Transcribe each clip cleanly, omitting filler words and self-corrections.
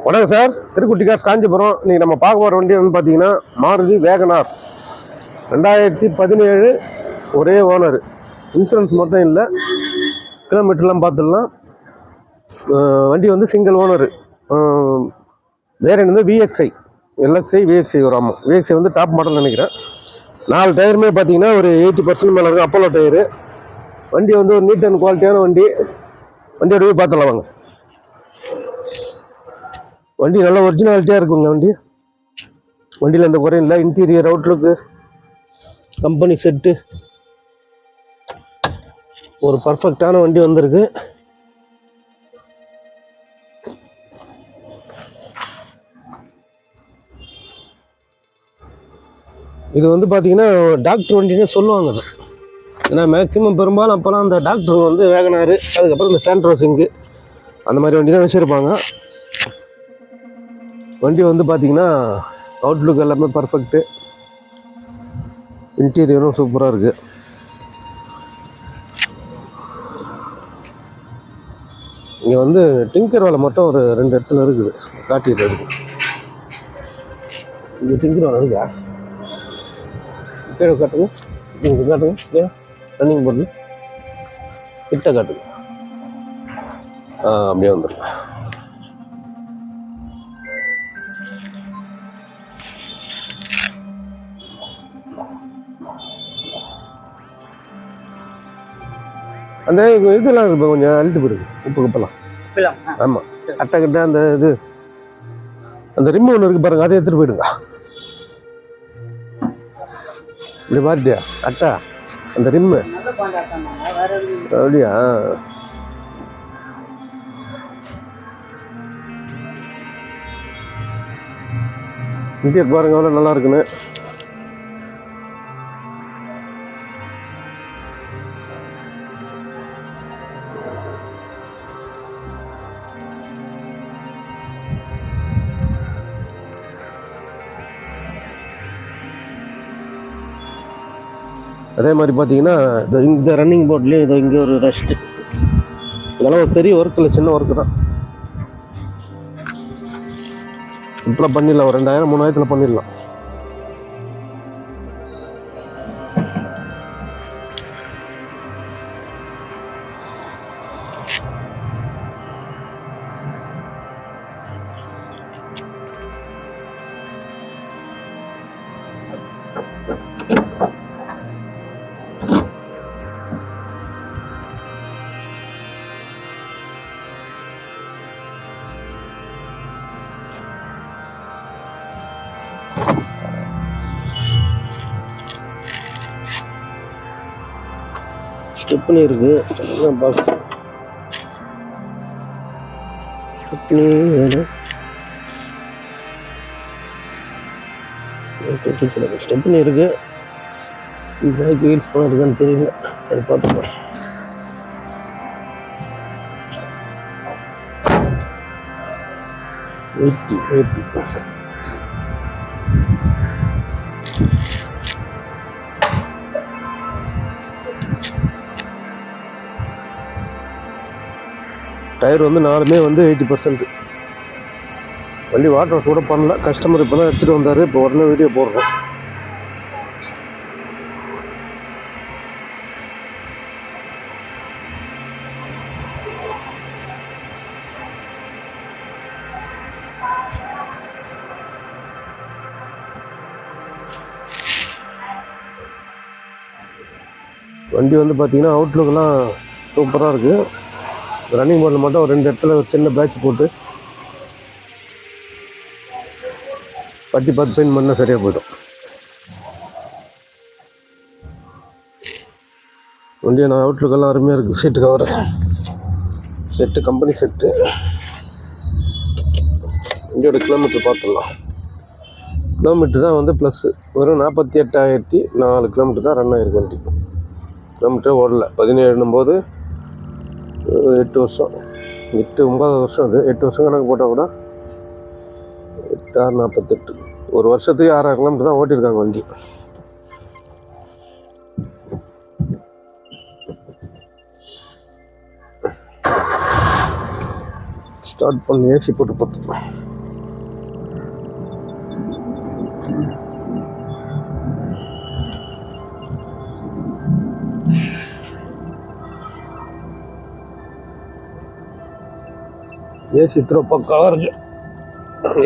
வணக்கம் sir, திருக்குட்டி cars Kanchipuram. இன்னைக்கு நம்ம பார்க்க போகிற வண்டி வந்து பார்த்தீங்கன்னா மாருதி வேகனார் 2017 ஒரே ஓனர். இன்சூரன்ஸ் மட்டும் இல்லை, கிலோமீட்டர்லாம் பார்த்துடலாம். வண்டி வந்து சிங்கிள் ஓனரு. வேறு வந்து விஎக்ஸ்ஐ எல்எக்ஸ்ஐ விஎக்ஸ்ஐ வரும். ஆமாம், விஎக்ஸ்ஐ வந்து டாப் மாடல் நினைக்கிறேன். 4 டயருமே பார்த்தீங்கன்னா ஒரு 80% மேலே இருக்கும். Apollo tyre. வண்டி வந்து ஒரு நீட் அண்ட் குவாலிட்டியான வண்டி. வண்டியோட போய் பார்த்துடலாம் வாங்க. வண்டி நல்ல ஒரிஜினாலிட்டியாக இருக்குங்க. வண்டியில் எந்த குறையும் இல்லை. இன்டீரியர் அவுட்லுக்கு கம்பெனி செட்டு ஒரு பர்ஃபெக்டான வண்டி வந்திருக்கு. இது வந்து பார்த்தீங்கன்னா டாக்டர் வண்டின்னு சொல்லுவாங்க. அது ஏன்னா மேக்ஸிமம் பெரும்பாலும் அப்போலாம் அந்த டாக்டர் வந்து வேகனாரு, அதுக்கப்புறம் இந்த சாண்ட்ரோசிங்கு அந்த மாதிரி வண்டி தான் வச்சுருப்பாங்க. வண்டி வந்து பார்த்தீங்கன்னா அவுட்லுக் எல்லாமே பர்ஃபெக்ட்டு, இன்டீரியரும் சூப்பராக இருக்குது. இங்கே வந்து டிங்கர் வேலை மட்டும் ஒரு 2 இடத்துல இருக்குது, காட்டிட்டு இருக்குது. இங்கே டிங்கர் வேலை இருக்கா? கீழே காட்டுங்க, இங்கே காட்டுங்க, ரன்னிங் போர்டு கிட்ட காட்டுங்க. அப்படியே வந்துடுங்க. அந்த இதெல்லாம் இருக்கு, கொஞ்சம் அழுட்டு போயிருக்கு, உப்பு கப்பெல்லாம். ஆமாம், அட்டை கிட்ட அந்த இது அந்த ரிம்மு ஒன்று இருக்கு பாருங்க, அதை எடுத்துகிட்டு போயிடுங்க. இப்படி மாறிட்டியா அட்டா அந்த ரிம்மு? அப்படியா? இந்தியா பாருங்க எவ்வளோ நல்லா இருக்குன்னு. அதே மாதிரி பார்த்தீங்கன்னா இந்த ரன்னிங் போர்ட்லேயும் இதோ இங்கே ஒரு ரெஸ்ட்டு. இதெல்லாம் ஒரு பெரிய ஒர்க் இல்லை, சின்ன ஒர்க்கு தான். சிம்பிளாக பண்ணிடலாம், ஒரு 2000 3000 பண்ணிடலாம். ஸ்டெப்னி இருக்கு, பாக்ஸ் ஸ்டெப்னி வேறு ஸ்டெப்னி இருக்கு. பேக் வீல்ஸ் போன இருக்கான்னு தெரியல, அது பார்த்துப்போம். டயர் வந்து 4மே வந்து 80%. வண்டி வாட்டர் வாஷ் கூட பண்ணல, கஸ்டமர் இப்போ தான் எடுத்துகிட்டு வந்தார். இப்போ உடனே வீடியோ போடுறோம். வண்டி வந்து பார்த்தீங்கன்னா அவுட்லுக்கெல்லாம் சூப்பராக இருக்குது. ரன்னிங் போர்டில் மட்டும் ஒரு 2 இடத்துல ஒரு சின்ன பேட்ச் போட்டு பட்டி பார்த்து பெயிண்ட் பண்ணால் சரியாக போய்டும். வண்டியை நான் அவுட்லுக்கெல்லாம் அருமையாக இருக்குது. சீட்டு கவர் செட்டு, கம்பெனி செட்டு. வண்டியோட கிலோமீட்டர் பார்த்துடலாம். கிலோமீட்டர் தான் வந்து ப்ளஸ்ஸு, வெறும் 48,004 கிலோமீட்டர் தான் ரன் ஆகிருக்கு. வண்டி கிலோமீட்டர் ஓடல. 17 போது 8 வருஷம், 9 வருஷம். அது 8 வருஷம் கணக்கு போட்டால் கூட 8 6 48, ஒரு வருஷத்துக்கு 6000 கிலோமீட்டர் தான் ஓட்டியிருக்காங்க வண்டி. ஸ்டார்ட் பண்ணி ஏசி போட்டு பார்த்துக்கலாம். ஏசி த்ரோ பக்காவாக இருக்குது.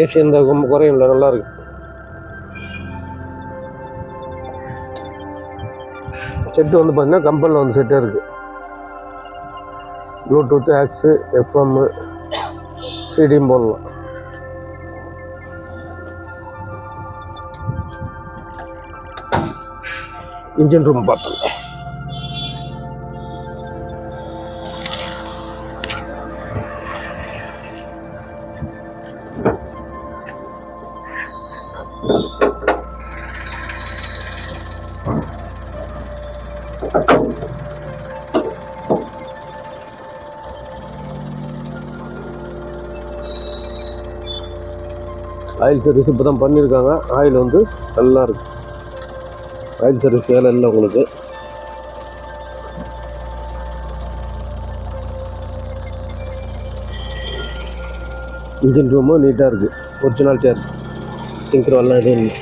ஏசி எந்த குறையும் இல்லை, நல்லா இருக்கு. செட்டு வந்து பார்த்தீங்கன்னா கம்பெனியில் வந்து செட்டே இருக்குது. ப்ளூடூத், ஆக்ஸு, எஃப்எம், சிடியும் போடலாம். இன்ஜின் ரூம் பார்த்தோம். ஆயில் சர்வீஸ் இப்போ தான் பண்ணியிருக்காங்க. ஆயில் வந்து நல்லா இருக்கு. ஆயில் சர்வீஸ் வேலை இல்லை உங்களுக்கு. இன்ஜின் ரூமும் நீட்டாக இருக்குது, ஒரிஜினாலிட்டியாக இருக்குது. டிங்கர் வரலாம் எதுவும் இல்லை.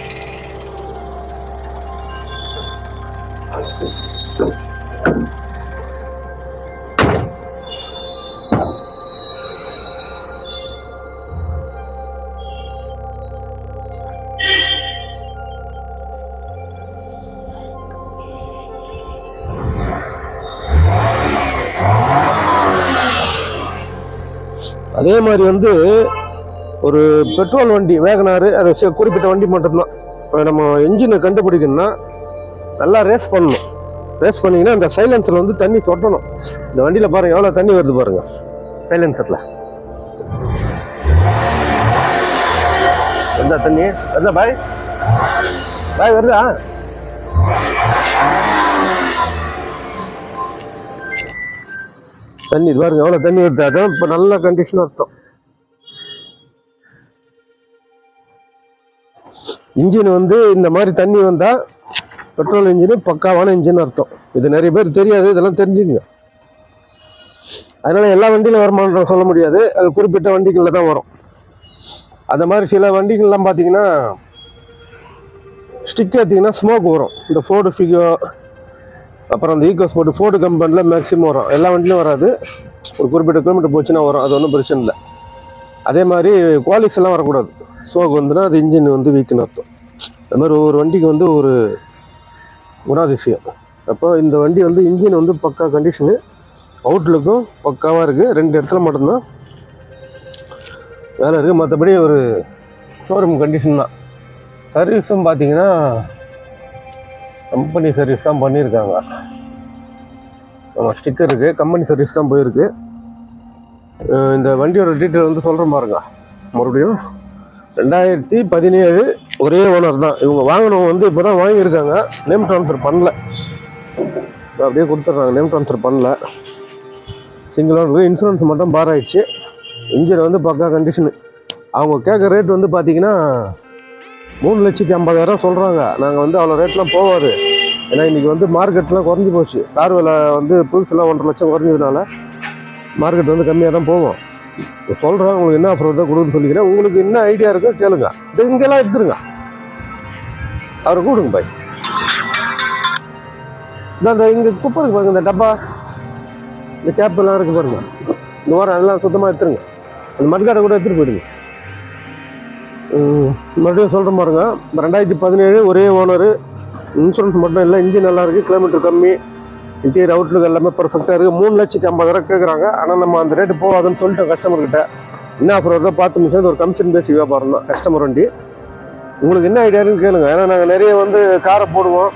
அதே மாதிரி வந்து ஒரு பெட்ரோல் வண்டி வேகனாரு, அது குறிப்பிட்ட வண்டி மட்டும்தான். நம்ம என்ஜினை கண்டுபிடிக்கணும்னா நல்லா ரேஸ் பண்ணணும். ரேஸ் பண்ணிங்கன்னா அந்த சைலன்சரில் வந்து தண்ணி சொட்டணும். இந்த வண்டியில் பாருங்கள் எவ்வளோ தண்ணி வருது பாருங்கள் சைலன்சரில். எந்த தண்ணி வருதா பாய்? பாய் வருதா? தண்ணி பாருங்க எவ்வளோ தண்ணி வருது. அதான் இப்போ நல்ல கண்டிஷன் அர்த்தம். இன்ஜின் வந்து இந்த மாதிரி தண்ணி வந்தால் பெட்ரோல் இன்ஜினு பக்காவான இன்ஜின் அர்த்தம். இது நிறைய பேர் தெரியாது, இதெல்லாம் தெரிஞ்சுங்க. அதனால் எல்லா வண்டியிலும் வருமானம் சொல்ல முடியாது, அது குறிப்பிட்ட வண்டிகளில் தான் வரும். அந்த மாதிரி சில வண்டிகள்லாம் பார்த்தீங்கன்னா ஸ்டிக் ஏற்றிங்கன்னா ஸ்மோக் வரும். இந்த ஃபோர்டு ஃபிகோ, அப்புறம் அந்த ஈகோ ஸ்போர்ட், ஃபோர்டு கம்பெனியில் மேக்ஸிமம் வரும். எல்லா வண்டியிலும் வராது, ஒரு குறிப்பிட்ட கிலோமீட்டர் போச்சுன்னா வரும். அது ஒன்றும் பிரச்சனை இல்லை. அதே மாதிரி குவாலிஸ் எல்லாம் வரக்கூடாது. ஸ்மோக் வந்துன்னா அது இன்ஜின் வந்து வீக்குன்னு அர்த்தம். அது மாதிரி ஒவ்வொரு வண்டிக்கு வந்து ஒரு குணாதிசயம். அப்போ இந்த வண்டி வந்து இன்ஜின் வந்து பக்கா கண்டிஷனு, அவுட்லுக்கும் பக்காவாக இருக்குது. 2 இடத்துல மட்டும்தான் வேலை இருக்குது, மற்றபடி ஒரு ஷோரூம் கண்டிஷன் தான். சர்வீஸும் பார்த்தீங்கன்னா கம்பெனி சர்வீஸ் தான் பண்ணியிருக்காங்க. ஆமாம், ஸ்டிக்கர் இருக்குது, கம்பெனி சர்வீஸ் தான் போயிருக்கு. இந்த வண்டியோட டீட்டெயில் வந்து சொல்கிறேன் பாருங்க. மறுபடியும் 2017 ஒரே ஓனர் தான். இவங்க வாங்கினவங்க வந்து இப்போ தான் வாங்கியிருக்காங்க, நேம் ட்ரான்ஸ்ஃபர் பண்ணல. அப்படியே கொடுத்துட்றாங்க, நேம் ட்ரான்ஸ்ஃபர் பண்ணல. சிங்கிள் ஓனர், இன்சூரன்ஸ் மட்டும் பார் ஆயிடுச்சு. இன்ஜின் வந்து பக்கா கண்டிஷனு. அவங்க கேட்குற ரேட் வந்து பார்த்தீங்கன்னா 3,50,000 சொல்கிறாங்க. நாங்கள் வந்து அவ்வளோ ரேட்லாம் போகாது, ஏன்னா இன்றைக்கி வந்து மார்க்கெட்லாம் குறைஞ்சி போச்சு. கார் விலை வந்து புதுசுலாம் 1,50,000 லட்சம் குறைஞ்சதுனால மார்க்கெட் வந்து கம்மியாக தான் போகும். சொல்கிறேன், உங்களுக்கு என்ன ஆஃபர் தான் கொடுக்குன்னு சொல்லிக்கிறேன். உங்களுக்கு என்ன ஐடியா இருக்கோ கேளுங்க. இது இங்கெல்லாம் எடுத்துருங்க, அவரை கூடுங்க பாய். இந்த இங்கே குப்பை இருக்கு பாருங்க, இந்த டப்பா, இந்த கேப் எல்லாம் இருக்குது பாருங்க. இந்த வாரம் எல்லாம் சுத்தமாக எடுத்துருங்க. அந்த மட்காட்டை கூட எடுத்துகிட்டு போயிடுங்க. மறுபடியும் சொல்கிற பாருங்க, 2017 ஒரே ஓனரு, இன்சூரன்ஸ் மட்டும் இல்லை, இன்ஜின் நல்லா இருக்குது, கிலோமீட்டர் கம்மி, இன்டீரியர் அவுட்லுக் எல்லாமே பர்ஃபெக்டாக இருக்குது. 3,50,000 கேட்குறாங்க. ஆனால் நம்ம அந்த ரேட்டு போகாதுன்னு சொல்லிட்டோம் கஸ்டமர்கிட்ட. என்ன ஆஃபர் வருதோ பார்த்து மிஷன், ஒரு கமிஷன் பேசி வியாபாரம் தான் கஸ்டமர் வண்டி. உங்களுக்கு என்ன ஐடியான்னு கேளுங்க. ஏன்னா நாங்கள் நிறைய வந்து காரை போடுவோம்,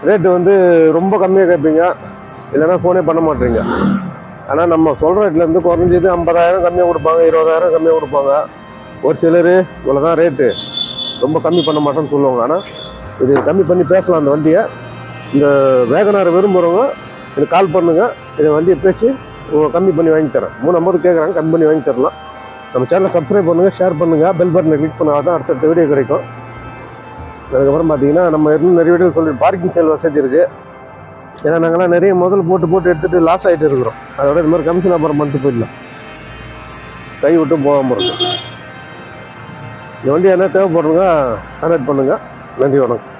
ரேட்டு வந்து ரொம்ப கம்மியாக கேட்பீங்க, இல்லைன்னா ஃபோனே பண்ண மாட்டீங்க. ஆனால் நம்ம சொல்கிற ரேட்லேருந்து குறைஞ்சது 50,000 கம்மியாக கொடுப்பாங்க, 20,000 கம்மியாக கொடுப்பாங்க. ஒரு சிலர் இவ்வளோ தான் ரேட்டு, ரொம்ப கம்மி பண்ண மாட்டோன்னு சொல்லுவாங்க. ஆனால் இது கம்மி பண்ணி பேசலாம் அந்த வண்டியை. இந்த வேகனாரை விரும்புகிறவங்க எனக்கு கால் பண்ணுங்கள், இதை வண்டியை பேசி கம்மி பண்ணி வாங்கி தரேன். 350 கேட்குறாங்க, கம்மி பண்ணி வாங்கி தரலாம். நம்ம சேனலை சப்ஸ்கிரைப் பண்ணுங்கள், ஷேர் பண்ணுங்கள், பெல் பட்டனை கிளிக் பண்ணால் தான் அடுத்தடுத்த வீடியோ கிடைக்கும். அதுக்கப்புறம் பார்த்தீங்கன்னா நம்ம இன்னும் நிறைய வீடியோ சொல்லி பார்க்கிங் சேல் வசதி இருக்குது. ஏன்னா நாங்கள்லாம் நிறைய முதல் போட்டு எடுத்துகிட்டு லாஸ் ஆகிட்டு இருக்கிறோம். அதோட இது மாதிரி கமிஷன் அப்புறம் பண்ணிட்டு போயிடலாம், கை விட்டு போகாமல் இருக்கும். இந்த வண்டி என்ன தேவைப்படுறவங்க கான்டாக்ட் பண்ணுங்கள். நன்றி, வணக்கம்.